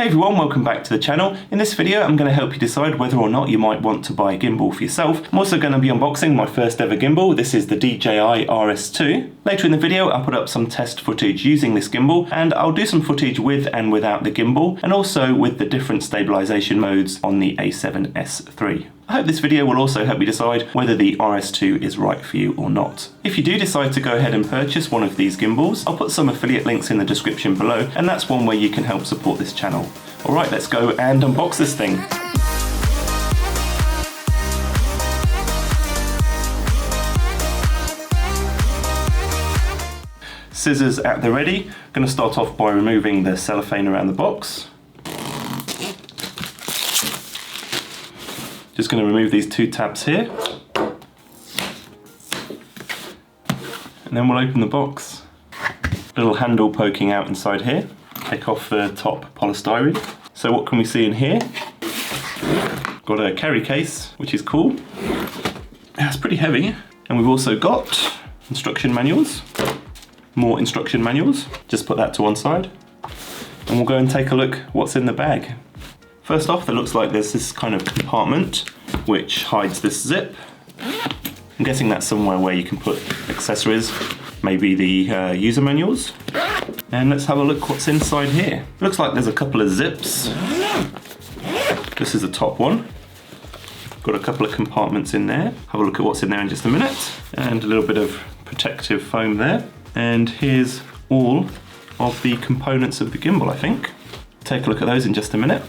Hey everyone, welcome back to the channel. In this video I'm going to help you decide whether or not you might want to buy a gimbal for yourself. I'm also going to be unboxing my first ever gimbal. This is the DJI RS2. Later in the video I'll put up some test footage using this gimbal, and I'll do some footage with and without the gimbal, and also with the different stabilization modes on the A7S III. I hope this video will also help you decide whether the RS2 is right for you or not. If you do decide to go ahead and purchase one of these gimbals, I'll put some affiliate links in the description below, and that's one way you can help support this channel. Alright, let's go and unbox this thing. Scissors at the ready. I'm going to start off by removing the cellophane around the box. Just going to remove these two tabs here. And then we'll open the box. Little handle poking out inside here. Take off the top polystyrene. So what can we see in here? Got a carry case, which is cool. It's pretty heavy. And we've also got instruction manuals. More instruction manuals. Just put that to one side. And we'll go and take a look what's in the bag. First off, it looks like there's this kind of compartment which hides this zip. I'm guessing that's somewhere where you can put accessories, maybe the user manuals. And let's have a look what's inside here. Looks like there's a couple of zips. This is the top one. Got a couple of compartments in there. Have a look at what's in there in just a minute. And a little bit of protective foam there. And here's all of the components of the gimbal, I think. Take a look at those in just a minute.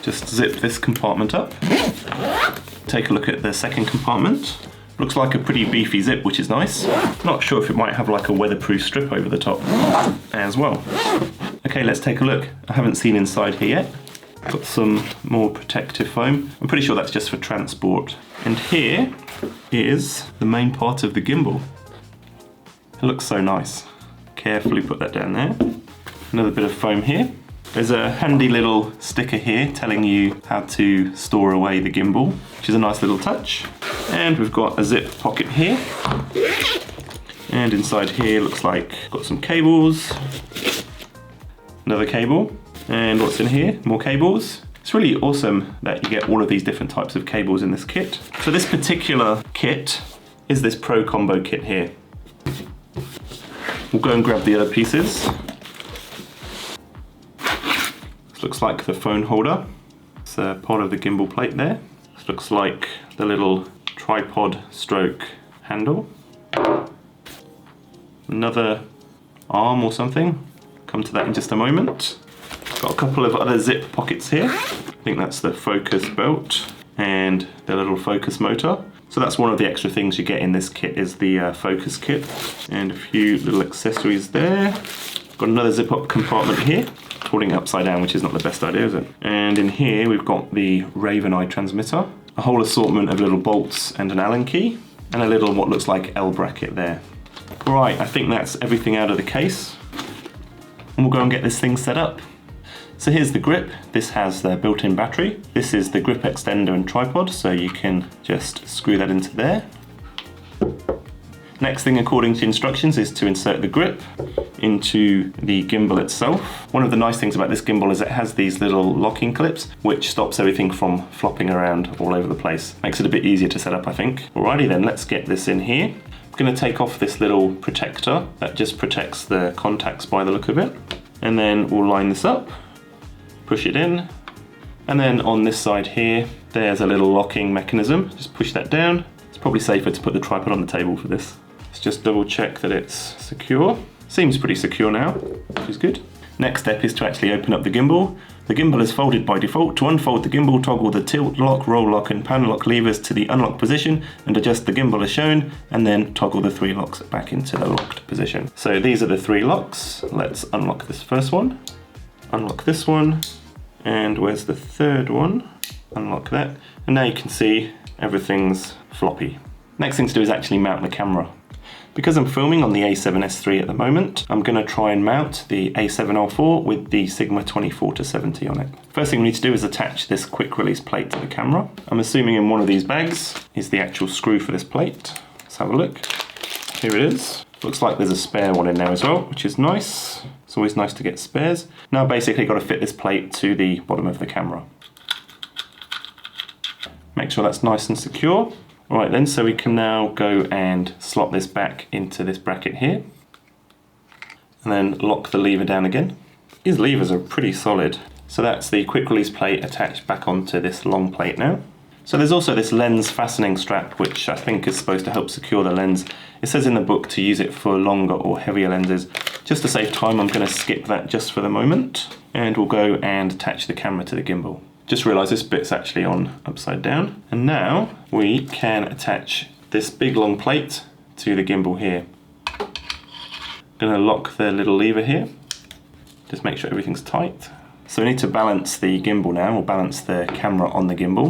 Just zip this compartment up. Take a look at the second compartment. Looks like a pretty beefy zip, which is nice. Not sure if it might have like a weatherproof strip over the top as well. Okay, let's take a look. I haven't seen inside here yet. Got some more protective foam. I'm pretty sure that's just for transport. And here is the main part of the gimbal. It looks so nice. Carefully put that down there. Another bit of foam here. There's a handy little sticker here telling you how to store away the gimbal, which is a nice little touch. And we've got a zip pocket here. And inside here looks like got some cables. Another cable. And what's in here? More cables. It's really awesome that you get all of these different types of cables in this kit. So this particular kit is this Pro Combo kit here. We'll go and grab the other pieces. This looks like the phone holder. It's part of the gimbal plate there. This looks like the little tripod stroke handle. Another arm or something. Come to that in just a moment. Got a couple of other zip pockets here. I think that's the focus belt and the little focus motor. So that's one of the extra things you get in this kit is the focus kit. And a few little accessories there. Got another zip up compartment here. Holding it upside down, which is not the best idea, is it? And in here we've got the Raven Eye transmitter. A whole assortment of little bolts and an Allen key. And a little what looks like L bracket there. Right, I think that's everything out of the case. And we'll go and get this thing set up. So here's the grip. This has the built-in battery. This is the grip extender and tripod, so you can just screw that into there. Next thing, according to instructions, is to insert the grip into the gimbal itself. One of the nice things about this gimbal is it has these little locking clips, which stops everything from flopping around all over the place. Makes it a bit easier to set up, I think. Alrighty then, let's get this in here. I'm gonna take off this little protector that just protects the contacts by the look of it. And then we'll line this up. Push it in, and then on this side here, there's a little locking mechanism. Just push that down. It's probably safer to put the tripod on the table for this. Let's just double check that it's secure. Seems pretty secure now, which is good. Next step is to actually open up the gimbal. The gimbal is folded by default. To unfold the gimbal, toggle the tilt lock, roll lock, and pan lock levers to the unlock position and adjust the gimbal as shown, and then toggle the 3 locks back into the locked position. So these are the 3 locks. Let's unlock this first one. Unlock this one. And where's the third one? Unlock that. And now you can see everything's floppy. Next thing to do is actually mount the camera. Because I'm filming on the A7S III at the moment, I'm going to try and mount the A7R4 with the Sigma 24-70 on it. First thing we need to do is attach this quick release plate to the camera. I'm assuming in one of these bags is the actual screw for this plate. Let's have a look. Here it is. Looks like there's a spare one in there as well, which is nice. It's always nice to get spares. Now basically got to fit this plate to the bottom of the camera. Make sure that's nice and secure. Alright then, so we can now go and slot this back into this bracket here. And then lock the lever down again. These levers are pretty solid. So that's the quick release plate attached back onto this long plate now. So there's also this lens fastening strap, which I think is supposed to help secure the lens. It says in the book to use it for longer or heavier lenses. Just to save time, I'm going to skip that just for the moment. And we'll go and attach the camera to the gimbal. Just realised this bit's actually on upside down. And now we can attach this big long plate to the gimbal here. Going to lock the little lever here. Just make sure everything's tight. So we need to balance the gimbal now, or balance the camera on the gimbal.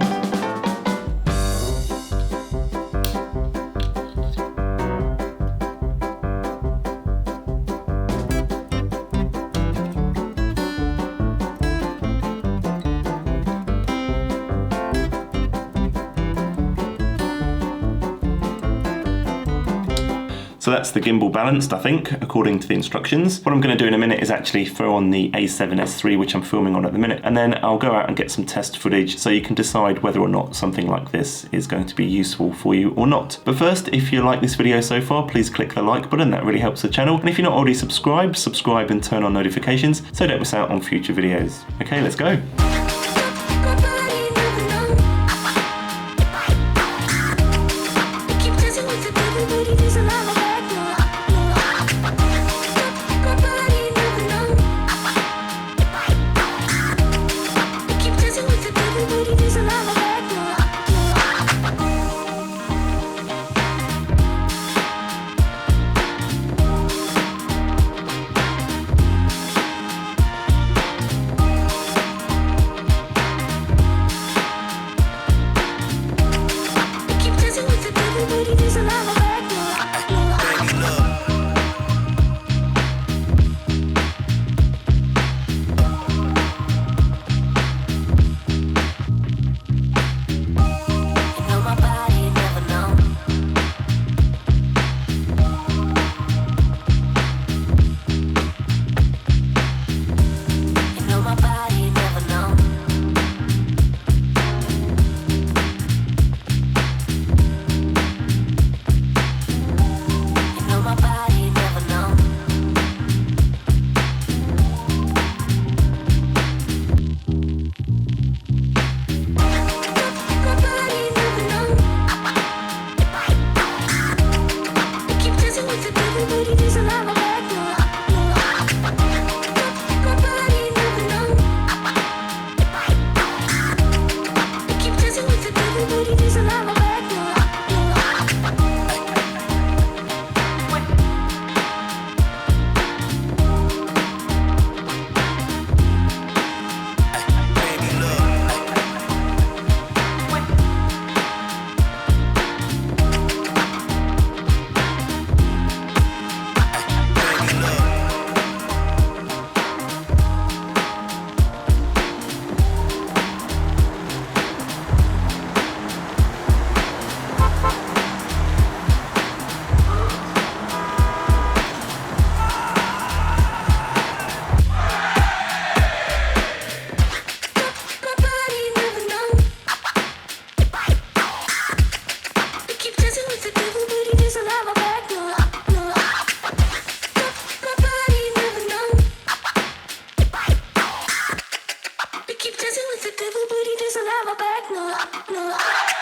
So that's the gimbal balanced, I think, according to the instructions. What I'm going to do in a minute is actually throw on the A7S III, which I'm filming on at the minute, and then I'll go out and get some test footage so you can decide whether or not something like this is going to be useful for you or not. But first, if you like this video so far, please click the like button, that really helps the channel. And if you're not already subscribed, subscribe and turn on notifications so don't miss out on future videos. Okay, let's go. Keep dancing with the devil, but he doesn't have a back, no.